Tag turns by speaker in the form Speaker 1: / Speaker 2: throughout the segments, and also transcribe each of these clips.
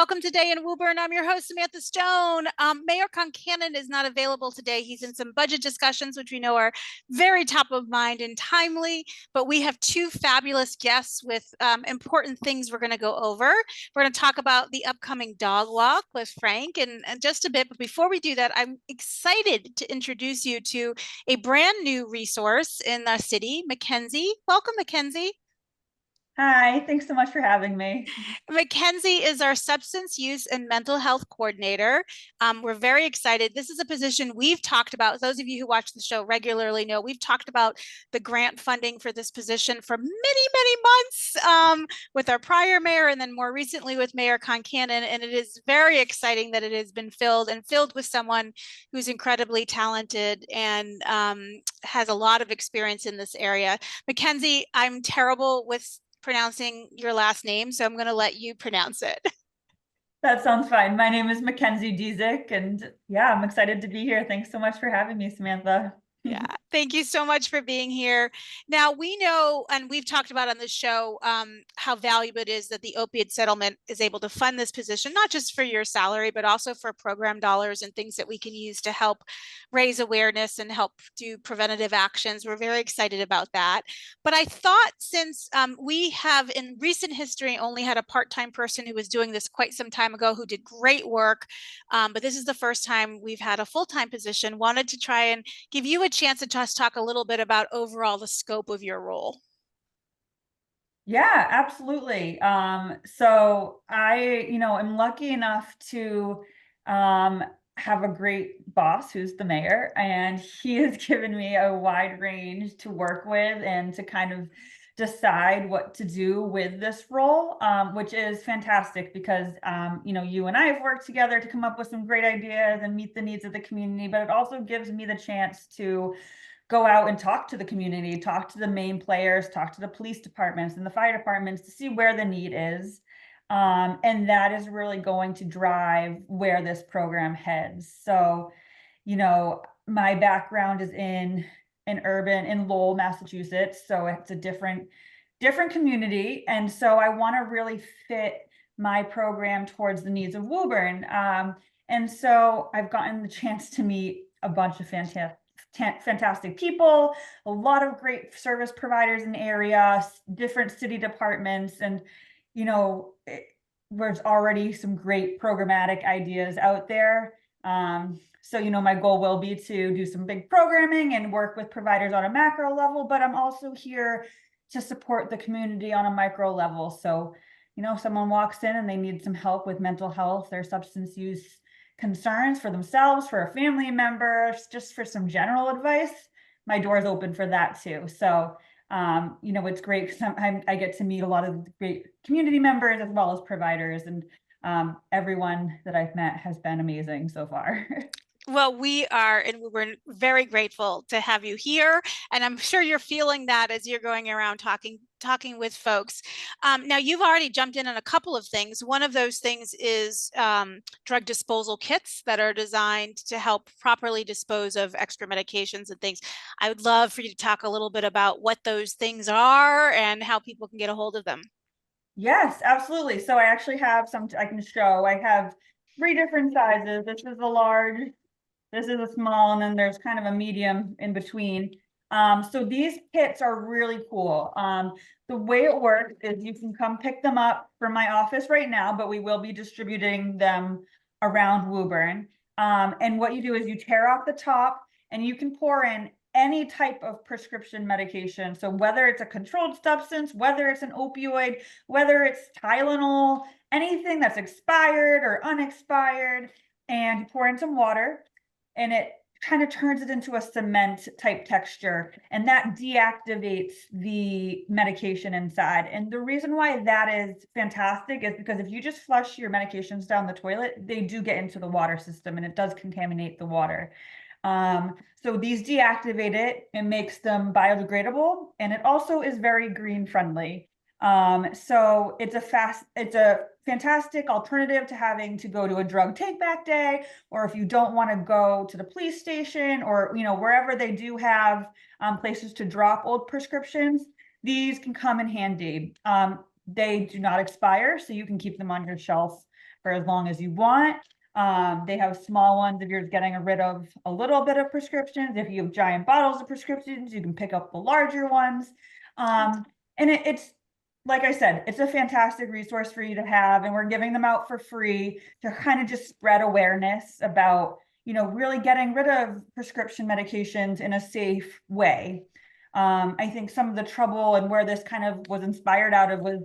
Speaker 1: welcome today in Woburn. I'm your host, Samantha Stone. Mayor Concannon is not available today. He's in some budget discussions, which we know are very top of mind and timely, but we have two fabulous guests with important things we're going to go over. We're going to talk about the upcoming dog walk with Frank in just a bit, but before we do that, I'm excited to introduce you to a brand new resource in the city, Mackenzie. Welcome, Mackenzie.
Speaker 2: Hi, thanks so much for having me.
Speaker 1: Mackenzie is our substance use and mental health coordinator. We're very excited. This is a position we've talked about. Those of you who watch the show regularly know we've talked about the grant funding for this position for many, many months with our prior mayor and then more recently with Mayor Concannon. And it is very exciting that it has been filled and filled with someone who's incredibly talented and has a lot of experience in this area. Mackenzie, I'm terrible with pronouncing your last name, so I'm going to let you pronounce it.
Speaker 2: That sounds fine. My name is Mackenzie Dezieck, and yeah, I'm excited to be here. Thanks so much for having me, Samantha.
Speaker 1: Yeah, thank you so much for being here. Now, we know, and we've talked about on the show, how valuable it is that the opioid settlement is able to fund this position, not just for your salary, but also for program dollars and things that we can use to help raise awareness and help do preventative actions. We're very excited about that. But I thought since we have in recent history only had a part-time person who was doing this quite some time ago who did great work, but this is the first time we've had a full-time position, wanted to try and give you a chance to just talk a little bit about overall the scope of your role.
Speaker 2: Yeah, absolutely. So I, am lucky enough to have a great boss who's the mayor, and he has given me a wide range to work with and to kind of decide what to do with this role, which is fantastic because, you and I have worked together to come up with some great ideas and meet the needs of the community, but it also gives me the chance to go out and talk to the community, talk to the main players, talk to the police departments and the fire departments to see where the need is. And that is really going to drive where this program heads. So, my background is in Lowell, Massachusetts. So it's a different community. And so I want to really fit my program towards the needs of Woburn. And so I've gotten the chance to meet a bunch of fantastic people, a lot of great service providers in the area, different city departments, and there's already some great programmatic ideas out there. So my goal will be to do some big programming and work with providers on a macro level, but I'm also here to support the community on a micro level. So someone walks in and they need some help with mental health or substance use concerns for themselves, for a family member, just for some general advice, my door is open for that too. So, it's great because I get to meet a lot of great community members as well as providers, and everyone that I've met has been amazing so far.
Speaker 1: Well, we're very grateful to have you here, and I'm sure you're feeling that as you're going around talking with folks. Now, you've already jumped in on a couple of things. One of those things is drug disposal kits that are designed to help properly dispose of extra medications and things. I would love for you to talk a little bit about what those things are and how people can get a hold of them.
Speaker 2: Yes, absolutely. So I actually have some I can show. I have 3 different sizes. This is a large, this is a small, and then there's kind of a medium in between. So these kits are really cool. The way it works is you can come pick them up from my office right now, but we will be distributing them around Woburn. And what you do is you tear off the top and you can pour in any type of prescription medication. So whether it's a controlled substance, whether it's an opioid, whether it's Tylenol, anything that's expired or unexpired, and you pour in some water, and it kind of turns it into a cement type texture, and that deactivates the medication inside. And the reason why that is fantastic is because if you just flush your medications down the toilet, they do get into the water system and it does contaminate the water. So these deactivate it and makes them biodegradable, and it also is very green friendly. So it's a fantastic alternative to having to go to a drug take back day, or if you don't want to go to the police station or wherever they do have places to drop old prescriptions, these can come in handy. They do not expire, so you can keep them on your shelf for as long as you want. They have small ones if you're getting rid of a little bit of prescriptions. If you have giant bottles of prescriptions, you can pick up the larger ones. And it's, like I said, it's a fantastic resource for you to have, and we're giving them out for free to kind of just spread awareness about, really getting rid of prescription medications in a safe way. I think some of the trouble and where this kind of was inspired out of was,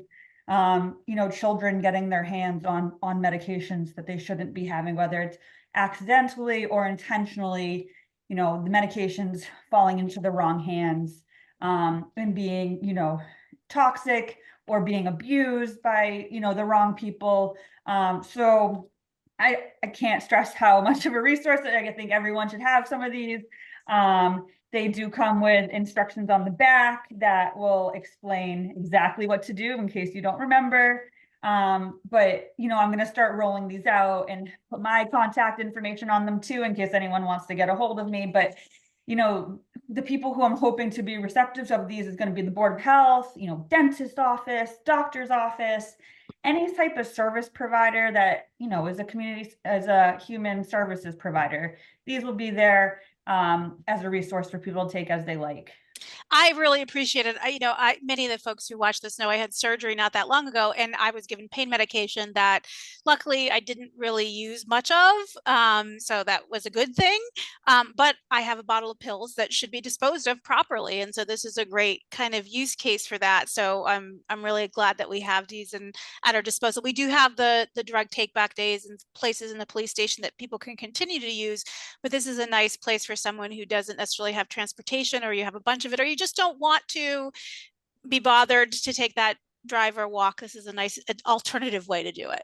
Speaker 2: children getting their hands on medications that they shouldn't be having, whether it's accidentally or intentionally, the medications falling into the wrong hands, and being, toxic or being abused by, the wrong people. So I can't stress how much of a resource that I think everyone should have some of these. They do come with instructions on the back that will explain exactly what to do in case you don't remember. But I'm going to start rolling these out and put my contact information on them too, in case anyone wants to get a hold of me. But the people who I'm hoping to be receptive of these is going to be the Board of Health, dentist office, doctor's office, any type of service provider that, is a community, as a human services provider. These will be there as a resource for people to take as they like.
Speaker 1: I really appreciate it. Many of the folks who watch this know I had surgery not that long ago, and I was given pain medication that luckily I didn't really use much of. So that was a good thing. But I have a bottle of pills that should be disposed of properly. And so this is a great kind of use case for that. So I'm really glad that we have these at our disposal. We do have the drug take back days and places in the police station that people can continue to use, but this is a nice place for someone who doesn't necessarily have transportation, or you have a bunch of it, or you just don't want to be bothered to take that drive or walk. This is a nice alternative way to do it.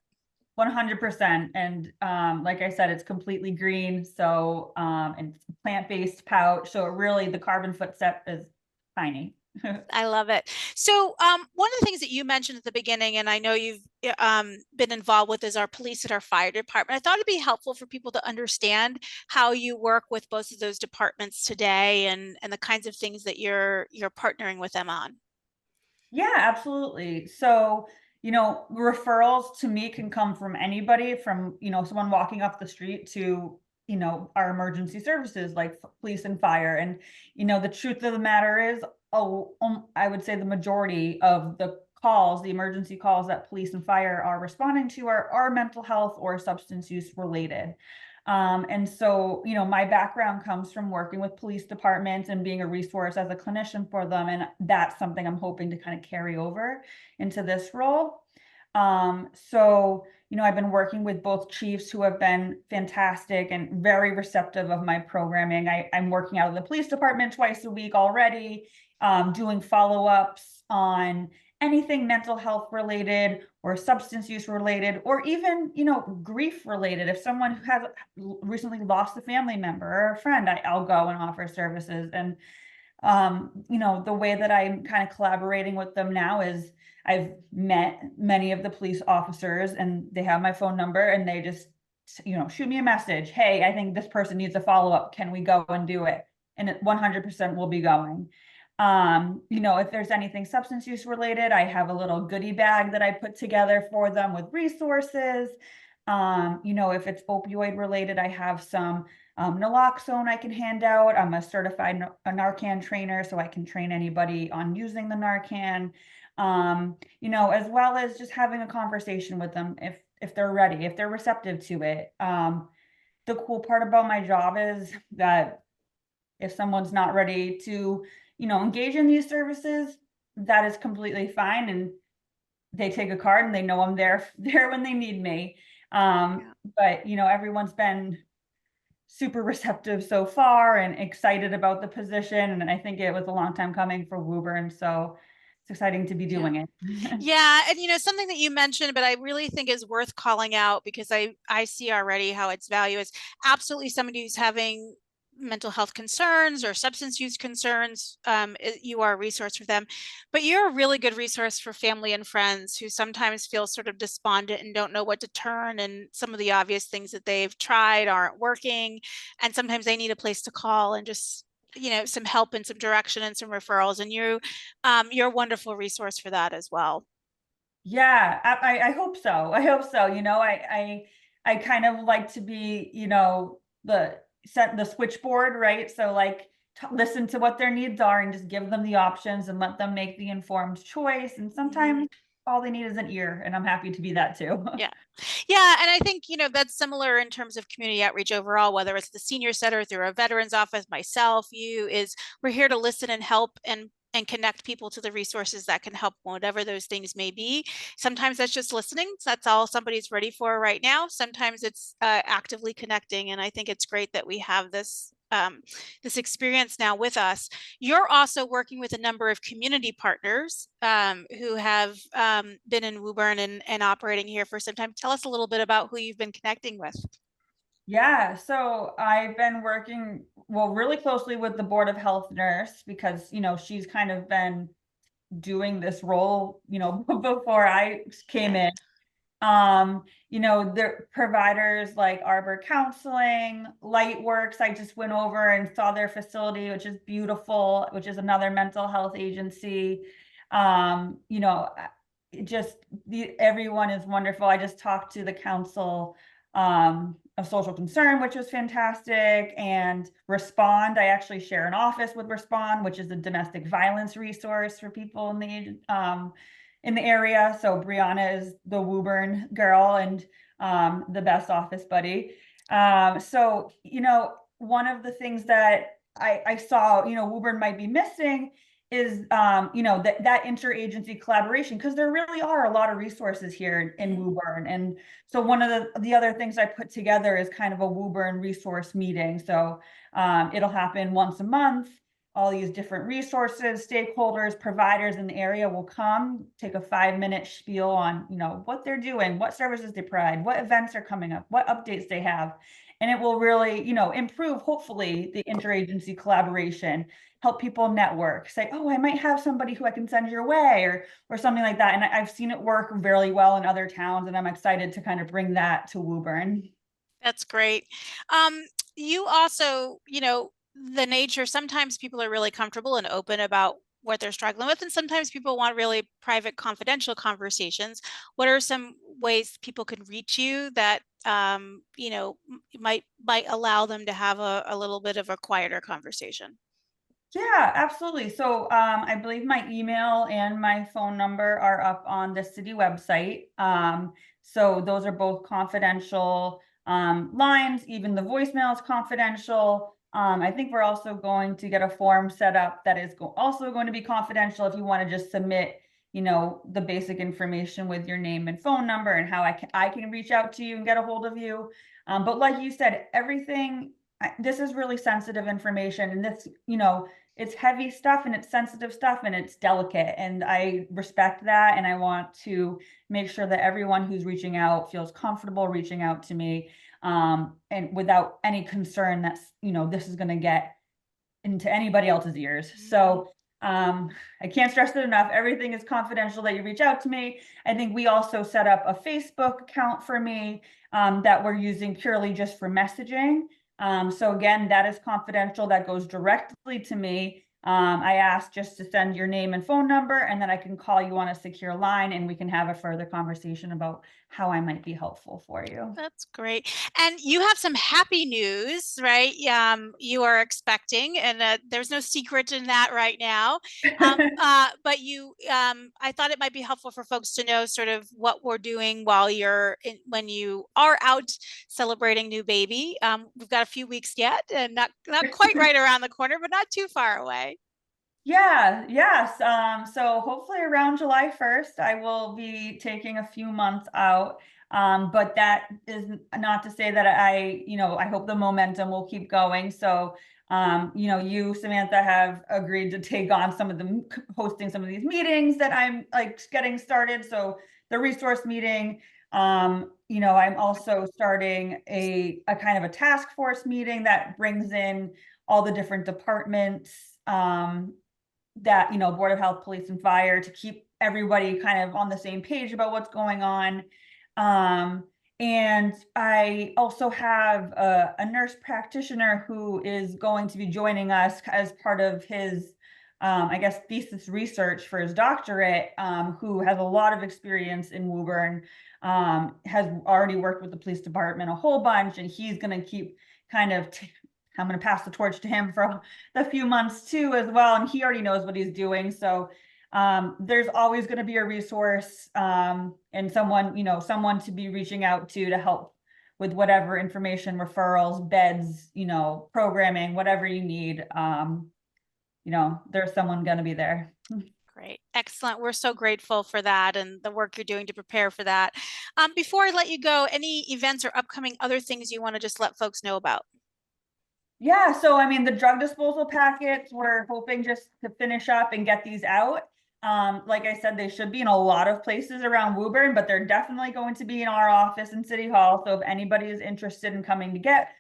Speaker 2: 100%. And like I said, it's completely green. So and it's a plant-based pouch. So the carbon footstep is tiny.
Speaker 1: I love it. So one of the things that you mentioned at the beginning, and I know you've been involved with, is our police and our fire department. I thought it'd be helpful for people to understand how you work with both of those departments today, and the kinds of things that you're partnering with them on.
Speaker 2: Yeah, absolutely. So, referrals to me can come from anybody, from, someone walking off the street to, our emergency services like police and fire. And, the truth of the matter is, I would say the majority of the calls, the emergency calls that police and fire are responding to are mental health or substance use related. And so, my background comes from working with police departments and being a resource as a clinician for them. And that's something I'm hoping to kind of carry over into this role. So, I've been working with both chiefs who have been fantastic and very receptive of my programming. I'm working out of the police department twice a week already, doing follow-ups on anything mental health related or substance use related, or even, grief related. If someone who has recently lost a family member or a friend, I'll go and offer services. And, the way that I'm kind of collaborating with them now is I've met many of the police officers and they have my phone number, and they just, shoot me a message. Hey, I think this person needs a follow-up. Can we go and do it? And it 100% will be going. If there's anything substance use related, I have a little goodie bag that I put together for them with resources. If it's opioid related, I have some naloxone I can hand out. I'm a certified Narcan trainer, so I can train anybody on using the Narcan. As well as just having a conversation with them if they're ready, if they're receptive to it. The cool part about my job is that if someone's not ready to, engage in these services, that is completely fine. And they take a card and they know I'm there when they need me. But, everyone's been super receptive so far and excited about the position. And I think it was a long time coming for Woburn. So it's exciting to be doing it.
Speaker 1: Yeah. And something that you mentioned, but I really think is worth calling out, because I see already how its value is absolutely somebody who's having mental health concerns or substance use concerns. You are a resource for them, but you're a really good resource for family and friends who sometimes feel sort of despondent and don't know what to turn, and some of the obvious things that they've tried aren't working, and sometimes they need a place to call and just some help and some direction and some referrals, and you're a wonderful resource for that as well.
Speaker 2: Yeah, I hope so. I hope so. You know, I kind of like to be, you know, the set the switchboard, right? So like listen to what their needs are and just give them the options and let them make the informed choice. And
Speaker 1: Mhm.
Speaker 2: sometimes all they need is an ear, and I'm happy to be that too.
Speaker 1: Yeah. Yeah. And I think, that's similar in terms of community outreach overall, whether it's the senior center through a veterans office, myself, you, is we're here to listen and help and connect people to the resources that can help, whatever those things may be. Sometimes that's just listening. So that's all somebody's ready for right now. Sometimes it's actively connecting. And I think it's great that we have this experience now with us. You're also working with a number of community partners who have been in Woburn and operating here for some time. Tell us a little bit about who you've been connecting with.
Speaker 2: Yeah, so I've been working, well, really closely with the Board of Health nurse because, you know, she's kind of been doing this role, you know, before I came
Speaker 1: Okay.
Speaker 2: in. You know, the providers like Arbor Counseling, Lightworks, I just went over and saw their facility, which is beautiful, which is another mental health agency. You know, just everyone is wonderful. I just talked to the council of social concern, which was fantastic, and Respond. I actually share an office with Respond, which is a domestic violence resource for people in the area. So Brianna is the Woburn girl and the best office buddy. So, you know, one of the things that I saw, you know, Woburn might be missing is, you know, that interagency collaboration, because there really are a lot of resources here in
Speaker 1: Mhm.
Speaker 2: Woburn. And so one of the other things I put together is kind of a Woburn resource meeting. So it'll happen once a month. All these different resources, stakeholders, providers in the area will come, take a 5-minute spiel on, you know, what they're doing, what services they provide, what events are coming up, what updates they have. And it will really, you know, improve, hopefully, the interagency collaboration, help people network, say, oh, I might have somebody who I can send your way, or something like that. And I've seen it work very well in other towns, and I'm excited to kind of bring that to Woburn.
Speaker 1: That's great. Um, you also, the nature, sometimes people are really comfortable and open about what they're struggling with, and sometimes people want really private, confidential conversations. What are some ways people can reach you that might allow them to have a little bit of a quieter conversation?
Speaker 2: Yeah, absolutely. So I believe my email and my phone number are up on the city website. So those are both confidential lines. Even the voicemail is confidential. I think we're also going to get a form set up that is also going to be confidential if you want to just submit, you know, the basic information with your name and phone number and how I can reach out to you and get a hold of you. But like you said, everything, this is really sensitive information, and this, you know, it's heavy stuff and it's sensitive stuff and it's delicate. And I respect that. And I want to make sure that everyone who's reaching out feels comfortable reaching out to me, and without any concern that's, you know, this is going to get into anybody else's ears.
Speaker 1: Mhm.
Speaker 2: So I can't stress it enough. Everything is confidential that you reach out to me. I think we also set up a Facebook account for me that we're using purely just for messaging. So again, that is confidential. That goes directly to me. I asked just to send your name and phone number, and then I can call you on a secure line and we can have a further conversation about how I might be helpful for you.
Speaker 1: That's great. And you have some happy news, right? You are expecting, and there's no secret in that right now. But I thought it might be helpful for folks to know sort of what we're doing when you are out celebrating new baby. We've got a few weeks yet, and not quite right around the corner, but not too far away.
Speaker 2: Yeah, yes. So hopefully around July 1st, I will be taking a few months out. But that is not to say that you know, I hope the momentum will keep going. So, you know, you, Samantha, have agreed to take on hosting some of these meetings that I'm like getting started. So the resource meeting, you know, I'm also starting a kind of a task force meeting that brings in all the different departments. That, you know, Board of Health, Police, and Fire, to keep everybody kind of on the same page about what's going on. And I also have a nurse practitioner who is going to be joining us as part of his I guess, thesis research for his doctorate, who has a lot of experience in Woburn, has already worked with the police department a whole bunch, and he's going to keep kind of, I'm going to pass the torch to him for the few months too as well, and he already knows what he's doing. So there's always going to be a resource, and someone, someone to be reaching out to help with whatever information, referrals, beds, programming, whatever you need. There's someone going to be there.
Speaker 1: Great. Excellent. We're so grateful for that and the work you're doing to prepare for that. Before I let you go, any events or upcoming other things you want to just let folks know about?
Speaker 2: Yeah, so I mean, the drug disposal packets, we're hoping just to finish up and get these out. Like I said, they should be in a lot of places around Woburn, but they're definitely going to be in our office in City Hall. So if anybody is interested in coming to get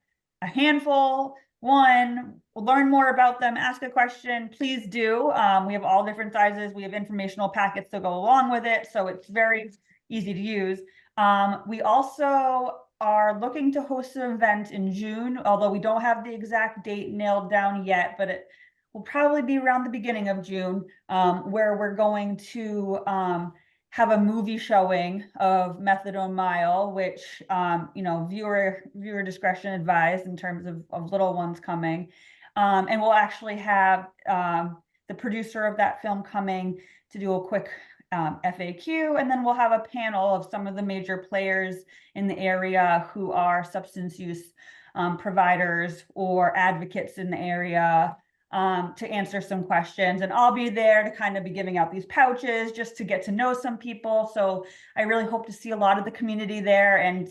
Speaker 2: a handful, learn more about them, ask a question, please do. We have all different sizes. We have informational packets to go along with it. So it's very easy to use. We also are looking to host an event in June, although we don't have the exact date nailed down yet, but it will probably be around the beginning of June, where we're going to have a movie showing of Methadone Mile, which viewer discretion advised in terms of little ones coming. And we'll actually have the producer of that film coming to do a quick FAQ, and then we'll have a panel of some of the major players in the area who are substance use providers or advocates in the area, to answer some questions. And I'll be there to kind of be giving out these pouches just to get to know some people. So I really hope to see a lot of the community there, and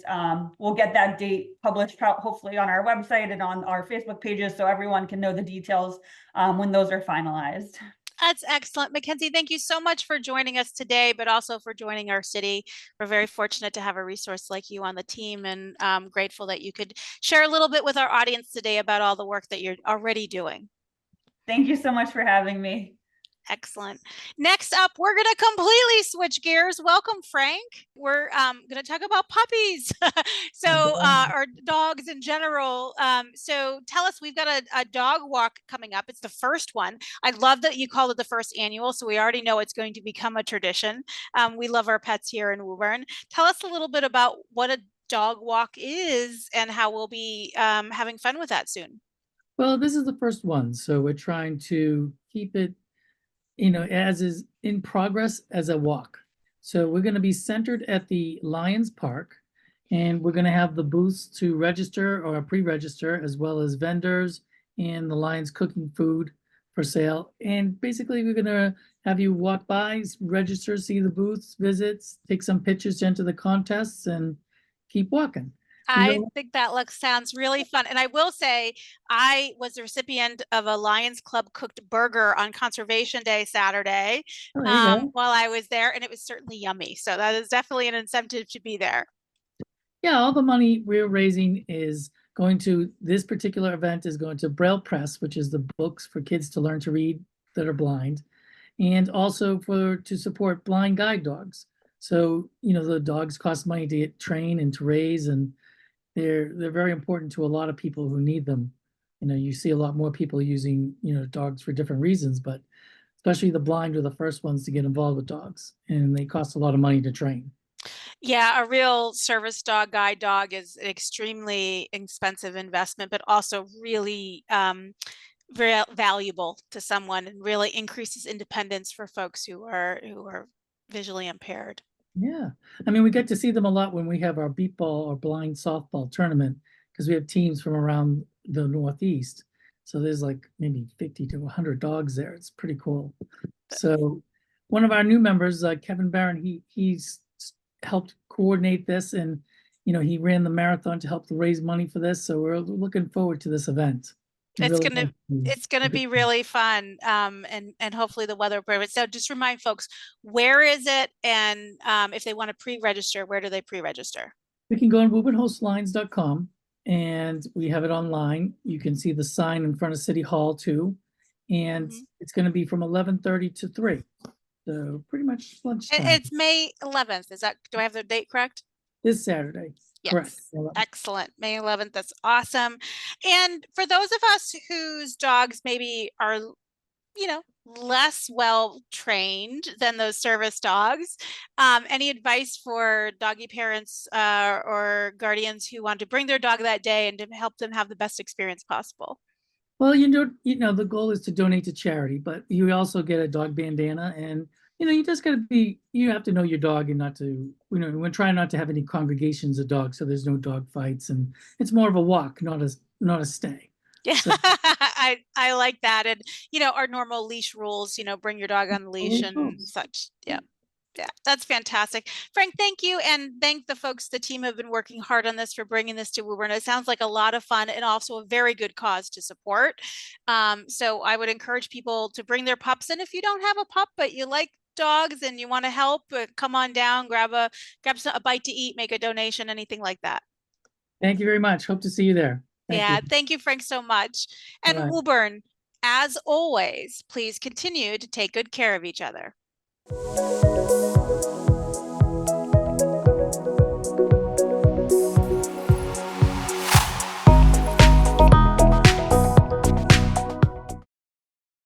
Speaker 2: we'll get that date published hopefully on our website and on our Facebook pages so everyone can know the details when those are finalized.
Speaker 1: That's excellent. Mackenzie, thank you so much for joining us today, but also for joining our city. We're very fortunate to have a resource like you on the team, and I'm grateful that you could share a little bit with our audience today about all the work that you're already doing.
Speaker 2: Thank you so much for having me.
Speaker 1: Excellent. Next up, we're going to completely switch gears. Welcome, Frank. We're going to talk about puppies. Or dogs in general. So tell us, we've got a dog walk coming up. It's the first one. I love that you called it the first annual. So we already know it's going to become a tradition. We love our pets here in Woburn. Tell us a little bit about what a dog walk is and how we'll be having fun with that soon.
Speaker 3: Well, this is the first one. So we're trying to keep it as is in progress as a walk. So we're going to be centered at the Lions Park, and we're going to have the booths to register or pre-register, as well as vendors and the Lions cooking food for sale. And basically we're going to have you walk by, register, see the booths, visits, take some pictures to enter the contests, and keep walking.
Speaker 1: I think that sounds really fun. And I will say, I was the recipient of a Lions Club cooked burger on Conservation Day Saturday while I was there, and it was certainly yummy. So that is definitely an incentive to be there.
Speaker 3: Yeah, all the money we're raising is going to, this particular event is going to Braille Press, which is the books for kids to learn to read that are blind, and also to support blind guide dogs. So, the dogs cost money to get trained and to raise, and they're very important to a lot of people who need them. You see a lot more people using, dogs for different reasons, but especially the blind are the first ones to get involved with dogs, and they cost a lot of money to train.
Speaker 1: Yeah, a real service dog, guide dog is an extremely expensive investment, but also really very valuable to someone, and really increases independence for folks who are visually impaired.
Speaker 3: Yeah, I mean, we get to see them a lot when we have our beep ball or blind softball tournament, because we have teams from around the Northeast. So there's like maybe 50 to 100 dogs there. It's pretty cool. So one of our new members, Kevin Barron, he's helped coordinate this, and he ran the marathon to help raise money for this. So we're looking forward to this event.
Speaker 1: It's gonna be really fun, and hopefully the weather will permit. So just remind folks, where is it, and if they want to pre-register, where do they pre-register?
Speaker 3: We can go on Woburn-Hostlines.com, and we have it online. You can see the sign in front of City Hall too, and it's going to be from 11:30 to 3, so pretty much lunchtime.
Speaker 1: It's May 11th. Do I have the date correct?
Speaker 3: This Saturday.
Speaker 1: Yes.
Speaker 3: Correct.
Speaker 1: Excellent. May 11th. That's awesome. And for those of us whose dogs maybe are, less well trained than those service dogs. Any advice for doggy parents or guardians who want to bring their dog that day and to help them have the best experience possible?
Speaker 3: Well, the goal is to donate to charity, but you also get a dog bandana, and you just got to you have to know your dog and not to, we're trying not to have any congregations of dogs, so there's no dog fights, and it's more of a walk, not a stay.
Speaker 1: Yeah,
Speaker 3: So,
Speaker 1: I like that. And, our normal leash rules, bring your dog on the leash and such. Yeah. Yeah, that's fantastic. Frank, thank you. And thank the folks, the team have been working hard on this for bringing this to Woburn. It sounds like a lot of fun and also a very good cause to support. So I would encourage people to bring their pups. And if you don't have a pup, but you like dogs and you want to help, come on down, grab a bite to eat, make a donation, anything like that.
Speaker 3: Thank you very much. Hope to see you there. Thank you.
Speaker 1: Thank you, Frank, so much. And
Speaker 3: Bye-bye.
Speaker 1: Woburn, as always, please continue to take good care of each other.